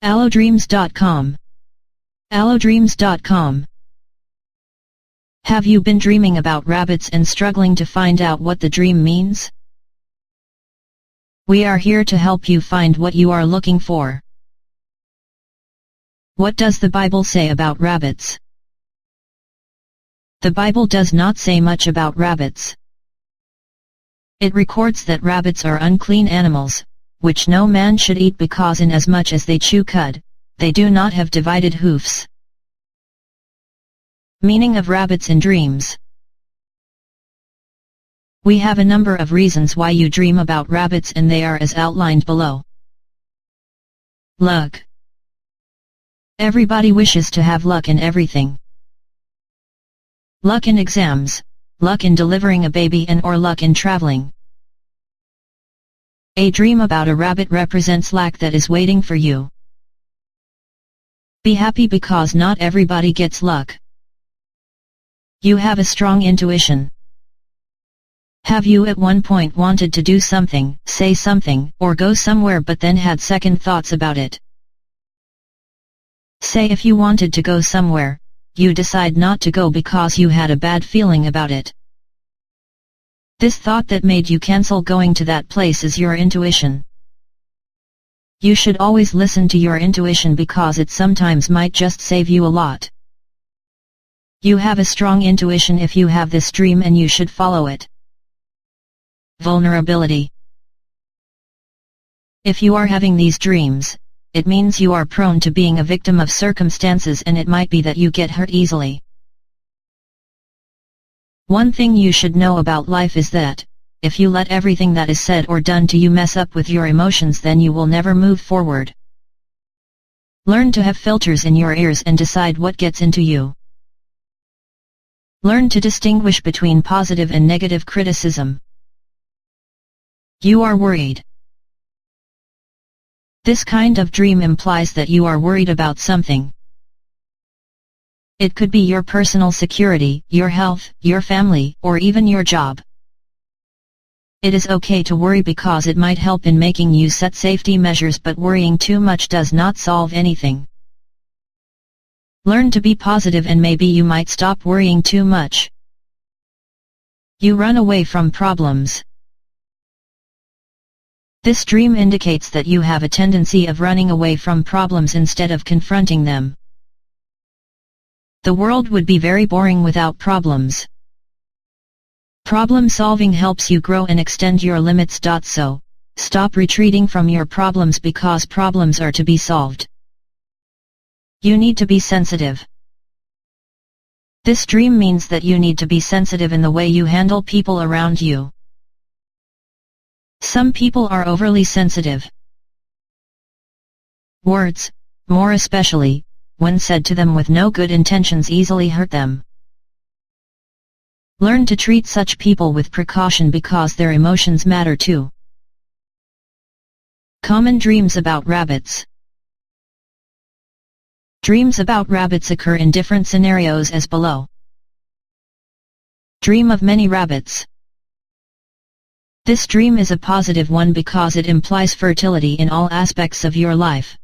Allodreams.com. Allodreams.com. Have you been dreaming about rabbits and struggling to find out what the dream means? We are here to help you find what you are looking for. What does the Bible say about rabbits? The Bible does not say much about rabbits. It records that rabbits are unclean animals, which no man should eat because inasmuch as they chew cud, they do not have divided hoofs. Meaning of rabbits in dreams. We have a number of reasons why you dream about rabbits and they are as outlined below. Luck. Everybody wishes to have luck in everything. Luck in exams, luck in delivering a baby and or luck in traveling. A dream about a rabbit represents luck that is waiting for you. Be happy because not everybody gets luck. You have a strong intuition. Have you at one point wanted to do something, say something, or go somewhere but then had second thoughts about it? Say if you wanted to go somewhere, you decide not to go because you had a bad feeling about it. This thought that made you cancel going to that place is your intuition. You should always listen to your intuition because it sometimes might just save you a lot. You have a strong intuition if you have this dream and you should follow it. Vulnerability. If you are having these dreams, it means you are prone to being a victim of circumstances and it might be that you get hurt easily. One thing you should know about life is that, if you let everything that is said or done to you mess up with your emotions, then you will never move forward. Learn to have filters in your ears and decide what gets into you. Learn to distinguish between positive and negative criticism. You are worried. This kind of dream implies that you are worried about something. It could be your personal security, your health, your family, or even your job. It is okay to worry because it might help in making you set safety measures, but worrying too much does not solve anything. Learn to be positive and maybe you might stop worrying too much. You run away from problems. This dream indicates that you have a tendency of running away from problems instead of confronting them. The world would be very boring without problems. Problem solving helps you grow and extend your limits. So, stop retreating from your problems because problems are to be solved. You need to be sensitive. This dream means that you need to be sensitive in the way you handle people around you. Some people are overly sensitive. Words, more especially, when said to them with no good intentions, easily hurt them. Learn to treat such people with precaution because their emotions matter too. Common dreams about rabbits. Dreams about rabbits occur in different scenarios as below. Dream of many rabbits. This dream is a positive one because it implies fertility in all aspects of your life.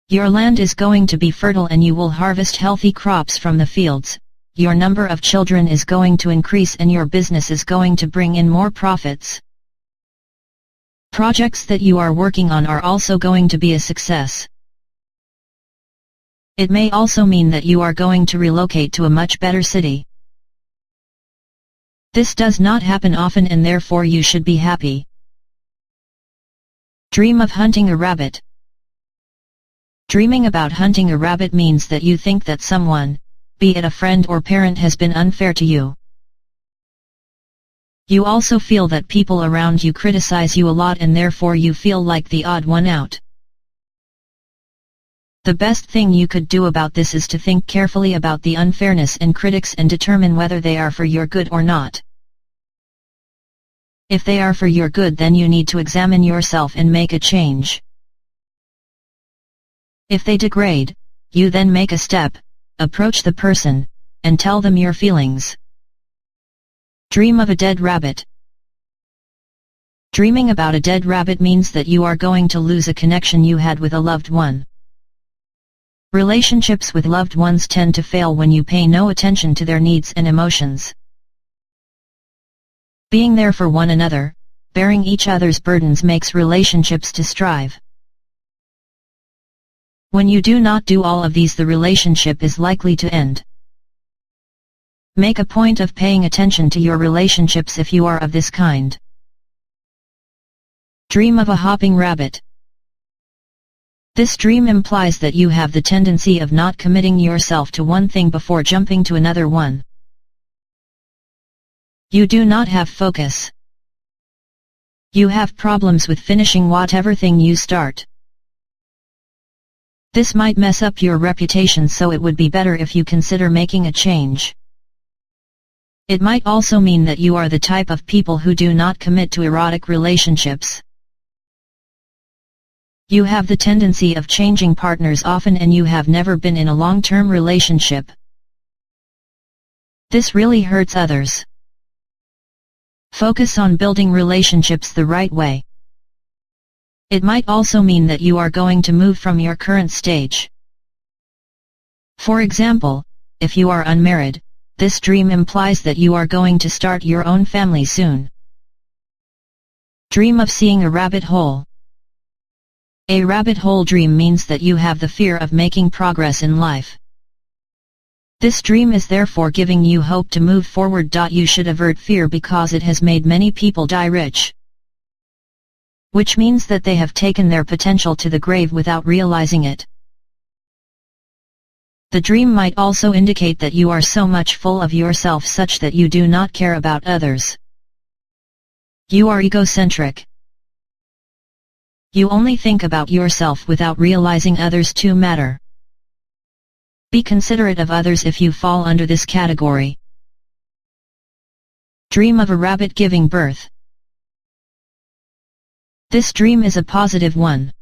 Your land is going to be fertile and you will harvest healthy crops from the fields. Your number of children is going to increase and your business is going to bring in more profits. Projects that you are working on are also going to be a success. It may also mean that you are going to relocate to a much better city. This does not happen often and therefore you should be happy. Dream of hunting a rabbit. Dreaming about hunting a rabbit means that you think that someone, be it a friend or parent, has been unfair to you. You also feel that people around you criticize you a lot and therefore you feel like the odd one out. The best thing you could do about this is to think carefully about the unfairness and critics and determine whether they are for your good or not. If they are for your good, then you need to examine yourself and make a change. If they degrade, you then make a step, approach the person, and tell them your feelings. Dream of a dead rabbit. Dreaming about a dead rabbit means that you are going to lose a connection you had with a loved one. Relationships with loved ones tend to fail when you pay no attention to their needs and emotions. Being there for one another, bearing each other's burdens makes relationships to strive. When you do not do all of these, the relationship is likely to end. Make a point of paying attention to your relationships if you are of this kind. Dream of a hopping rabbit. This dream implies that you have the tendency of not committing yourself to one thing before jumping to another one. You do not have focus. You have problems with finishing whatever thing you start. This might mess up your reputation, so it would be better if you consider making a change. It might also mean that you are the type of people who do not commit to erotic relationships. You have the tendency of changing partners often, and you have never been in a long-term relationship. This really hurts others. Focus on building relationships the right way. It might also mean that you are going to move from your current stage. For example, if you are unmarried, this dream implies that you are going to start your own family soon. Dream of seeing a rabbit hole. A rabbit hole dream means that you have the fear of making progress in life. This dream is therefore giving you hope to move forward. You should avert fear because it has made many people die rich. Which means that they have taken their potential to the grave without realizing it. The dream might also indicate that you are so much full of yourself such that you do not care about others. You are egocentric. You only think about yourself without realizing others too matter. Be considerate of others if you fall under this category. Dream of a rabbit giving birth. This dream is a positive one.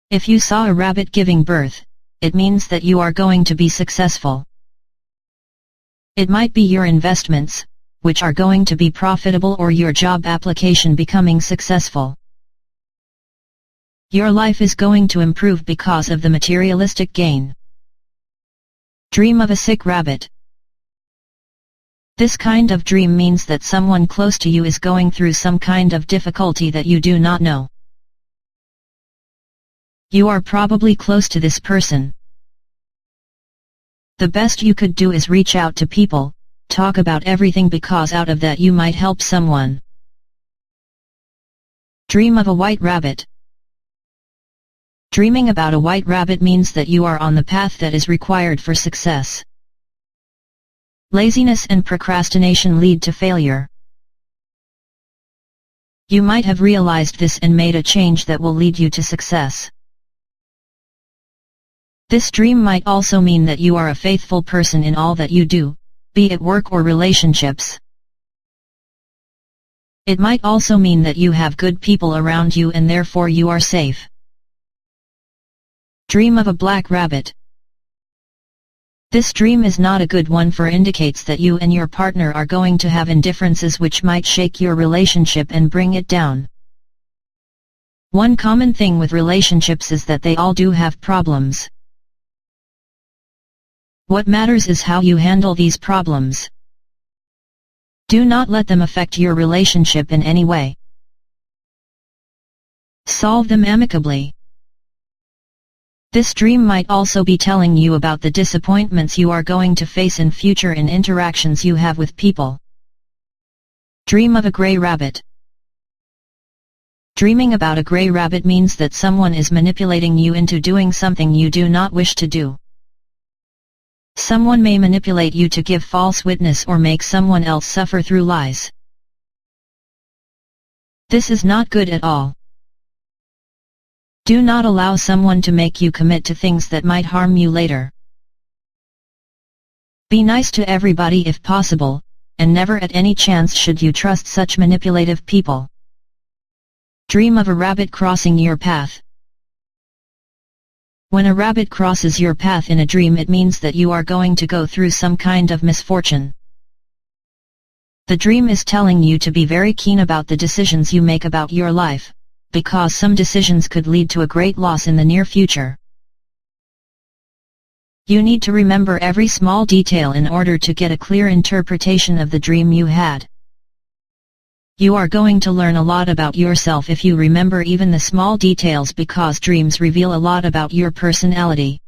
If you saw a rabbit giving birth, it means that you are going to be successful. It might be your investments, which are going to be profitable, or your job application becoming successful. Your life is going to improve because of the materialistic gain. Dream of a sick rabbit. This kind of dream means that someone close to you is going through some kind of difficulty that you do not know. You are probably close to this person. The best you could do is reach out to people, talk about everything, because out of that you might help someone. Dream of a white rabbit. Dreaming about a white rabbit means that you are on the path that is required for success. Laziness and procrastination lead to failure. You might have realized this and made a change that will lead you to success. This dream might also mean that you are a faithful person in all that you do, be it work or relationships. It might also mean that you have good people around you and therefore you are safe. Dream of a black rabbit. This dream is not a good one, for indicates that you and your partner are going to have indifferences which might shake your relationship and bring it down. One common thing with relationships is that they all do have problems. What matters is how you handle these problems. Do not let them affect your relationship in any way. Solve them amicably. This dream might also be telling you about the disappointments you are going to face in future in interactions you have with people. Dream of a gray rabbit. Dreaming about a gray rabbit means that someone is manipulating you into doing something you do not wish to do. Someone may manipulate you to give false witness or make someone else suffer through lies. This is not good at all. Do not allow someone to make you commit to things that might harm you later. Be nice to everybody if possible, and never at any chance should you trust such manipulative people. Dream of a rabbit crossing your path. When a rabbit crosses your path in a dream, it means that you are going to go through some kind of misfortune. The dream is telling you to be very keen about the decisions you make about your life, because some decisions could lead to a great loss in the near future. You need to remember every small detail in order to get a clear interpretation of the dream you had. You are going to learn a lot about yourself if you remember even the small details, because dreams reveal a lot about your personality.